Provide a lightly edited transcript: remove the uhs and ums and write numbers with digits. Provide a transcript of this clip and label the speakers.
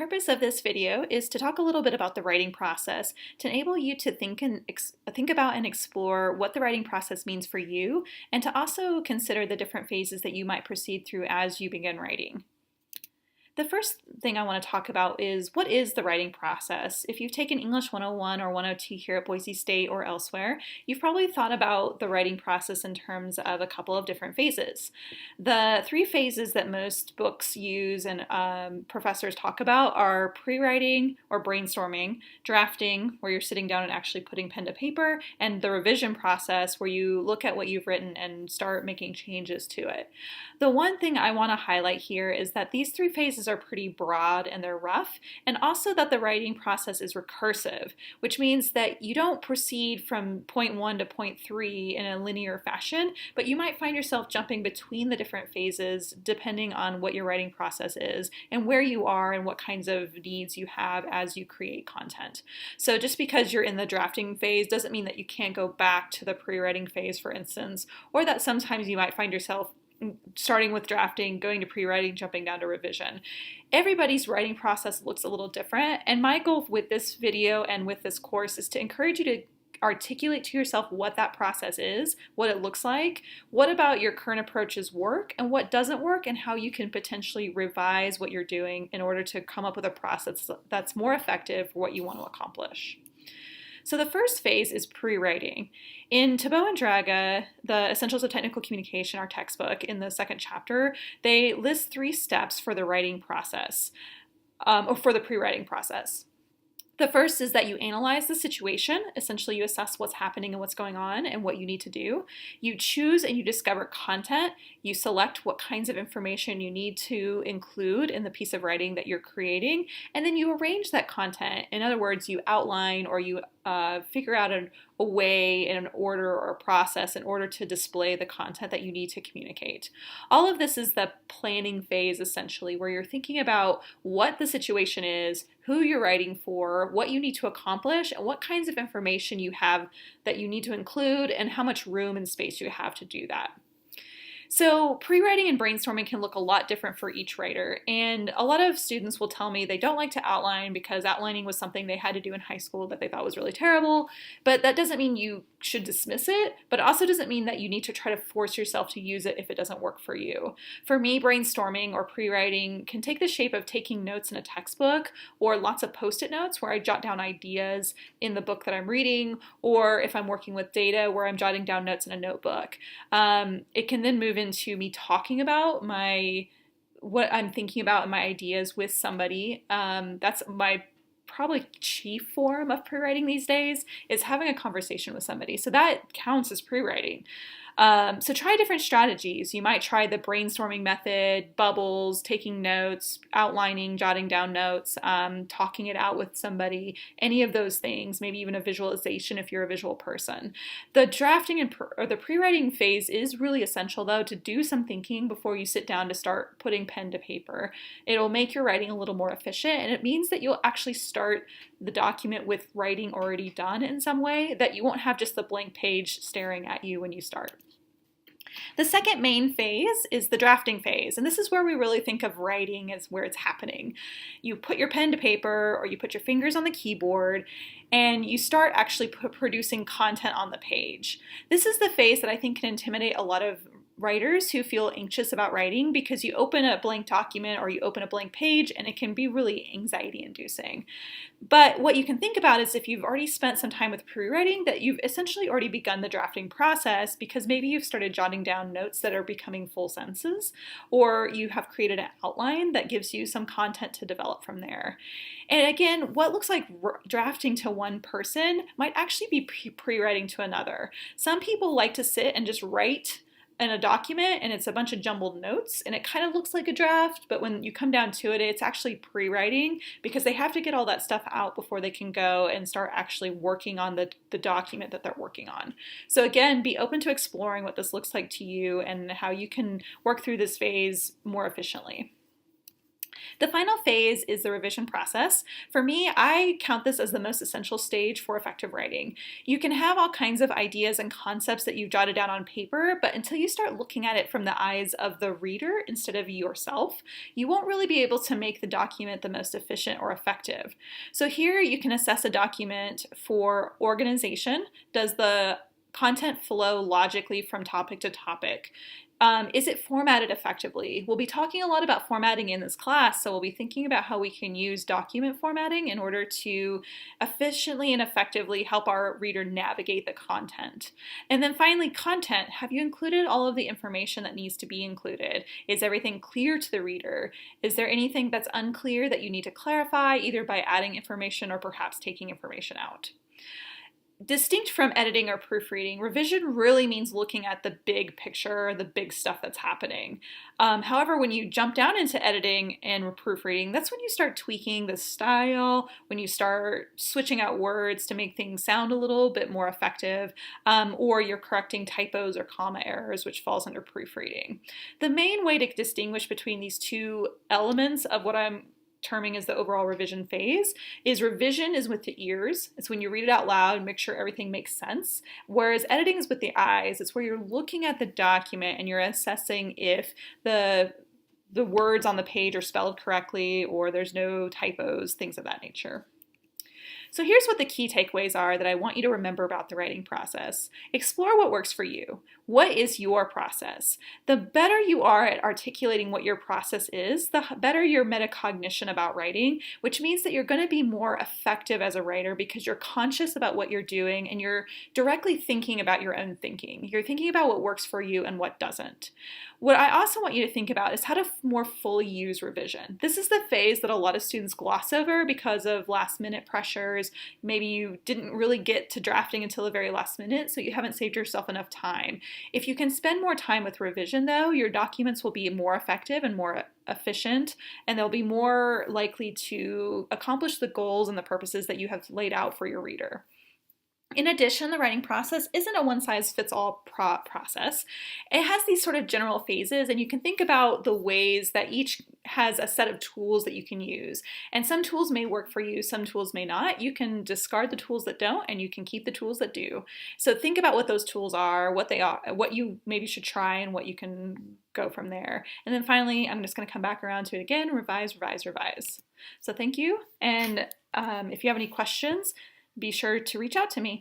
Speaker 1: purpose of this video is to talk a little bit about the writing process to enable you to think about and explore what the writing process means for you, and to also consider the different phases that you might proceed through as you begin writing. The first thing I want to talk about is what is the writing process? If you've taken English 101 or 102 here at Boise State or elsewhere, you've probably thought about the writing process in terms of a couple of different phases. The three phases that most books use and professors talk about are pre-writing or brainstorming, drafting, where you're sitting down and actually putting pen to paper, and the revision process, where you look at what you've written and start making changes to it. The one thing I want to highlight here is that these three phases are pretty broad and they're rough, and also that the writing process is recursive, which means that you don't proceed from point 1 to point 3 in a linear fashion, but you might find yourself jumping between the different phases depending on what your writing process is and where you are and what kinds of needs you have as you create content. So just because you're in the drafting phase doesn't mean that you can't go back to the pre-writing phase, for instance, or that sometimes you might find yourself starting with drafting, going to pre-writing, jumping down to revision. Everybody's writing process looks a little different, and my goal with this video and with this course is to encourage you to articulate to yourself what that process is, what it looks like, what about your current approaches work, and what doesn't work, and how you can potentially revise what you're doing in order to come up with a process that's more effective for what you want to accomplish. So the first phase is pre-writing. In Tabo and Draga, the Essentials of Technical Communication, our textbook, in the second chapter, they list 3 steps for the writing process, or for the pre-writing process. The first is that you analyze the situation. Essentially, you assess what's happening and what's going on and what you need to do. You choose and you discover content. You select what kinds of information you need to include in the piece of writing that you're creating, and then you arrange that content. In other words, you outline or you figure out a way in an order or a process in order to display the content that you need to communicate. All of this is the planning phase, essentially, where you're thinking about what the situation is, who you're writing for, what you need to accomplish, and what kinds of information you have that you need to include, and how much room and space you have to do that. So pre-writing and brainstorming can look a lot different for each writer, and a lot of students will tell me they don't like to outline because outlining was something they had to do in high school that they thought was really terrible, but that doesn't mean you should dismiss it, but it also doesn't mean that you need to try to force yourself to use it if it doesn't work for you. For me, brainstorming or pre-writing can take the shape of taking notes in a textbook or lots of post-it notes where I jot down ideas in the book that I'm reading, or if I'm working with data where I'm jotting down notes in a notebook. It can then move into me talking about what I'm thinking about and my ideas with somebody. That's my probably chief form of pre-writing these days, is having a conversation with somebody. So that counts as pre-writing. So try different strategies. You might try the brainstorming method, bubbles, taking notes, outlining, jotting down notes, talking it out with somebody, any of those things, maybe even a visualization if you're a visual person. The drafting or the pre-writing phase is really essential, though, to do some thinking before you sit down to start putting pen to paper. It'll make your writing a little more efficient, and it means that you'll actually start the document with writing already done in some way, that you won't have just the blank page staring at you when you start. The second main phase is the drafting phase, and this is where we really think of writing as where it's happening. You put your pen to paper or you put your fingers on the keyboard and you start actually producing content on the page. This is the phase that I think can intimidate a lot of writers who feel anxious about writing, because you open a blank document or you open a blank page and it can be really anxiety inducing. But what you can think about is, if you've already spent some time with pre-writing, that you've essentially already begun the drafting process, because maybe you've started jotting down notes that are becoming full sentences, or you have created an outline that gives you some content to develop from there. And again, what looks like drafting to one person might actually be pre-writing to another. Some people like to sit and just write in a document and it's a bunch of jumbled notes and it kind of looks like a draft, but when you come down to it, it's actually pre-writing, because they have to get all that stuff out before they can go and start actually working on the document that they're working on. So again, be open to exploring what this looks like to you and how you can work through this phase more efficiently. The final phase is the revision process. For me, I count this as the most essential stage for effective writing. You can have all kinds of ideas and concepts that you've jotted down on paper, but until you start looking at it from the eyes of the reader instead of yourself, you won't really be able to make the document the most efficient or effective. So here you can assess a document for organization. Does the content flow logically from topic to topic? Is it formatted effectively? We'll be talking a lot about formatting in this class, so we'll be thinking about how we can use document formatting in order to efficiently and effectively help our reader navigate the content. And then finally, content. Have you included all of the information that needs to be included? Is everything clear to the reader? Is there anything that's unclear that you need to clarify, either by adding information or perhaps taking information out? Distinct from editing or proofreading, revision really means looking at the big picture, the big stuff that's happening. However, when you jump down into editing and proofreading, that's when you start tweaking the style, when you start switching out words to make things sound a little bit more effective, or you're correcting typos or comma errors, which falls under proofreading. The main way to distinguish between these two elements of what I'm terming as the overall revision phase is revision is with the ears. It's when you read it out loud and make sure everything makes sense. Whereas editing is with the eyes. It's where you're looking at the document and you're assessing if the words on the page are spelled correctly or there's no typos, things of that nature. So here's what the key takeaways are that I want you to remember about the writing process. Explore what works for you. What is your process? The better you are at articulating what your process is, the better your metacognition about writing, which means that you're going to be more effective as a writer because you're conscious about what you're doing and you're directly thinking about your own thinking. You're thinking about what works for you and what doesn't. What I also want you to think about is how to more fully use revision. This is the phase that a lot of students gloss over because of last-minute pressures. Maybe you didn't really get to drafting until the very last minute, so you haven't saved yourself enough time. If you can spend more time with revision, though, your documents will be more effective and more efficient, and they'll be more likely to accomplish the goals and the purposes that you have laid out for your reader. In addition, the writing process isn't a one-size-fits-all process. It has these sort of general phases, and you can think about the ways that each has a set of tools that you can use. And some tools may work for you, some tools may not. You can discard the tools that don't, and you can keep the tools that do. So think about what those tools are, what they are, what you maybe should try, and what you can go from there. And then finally, I'm just going to come back around to it again, revise, revise, revise. So thank you, and if you have any questions, be sure to reach out to me.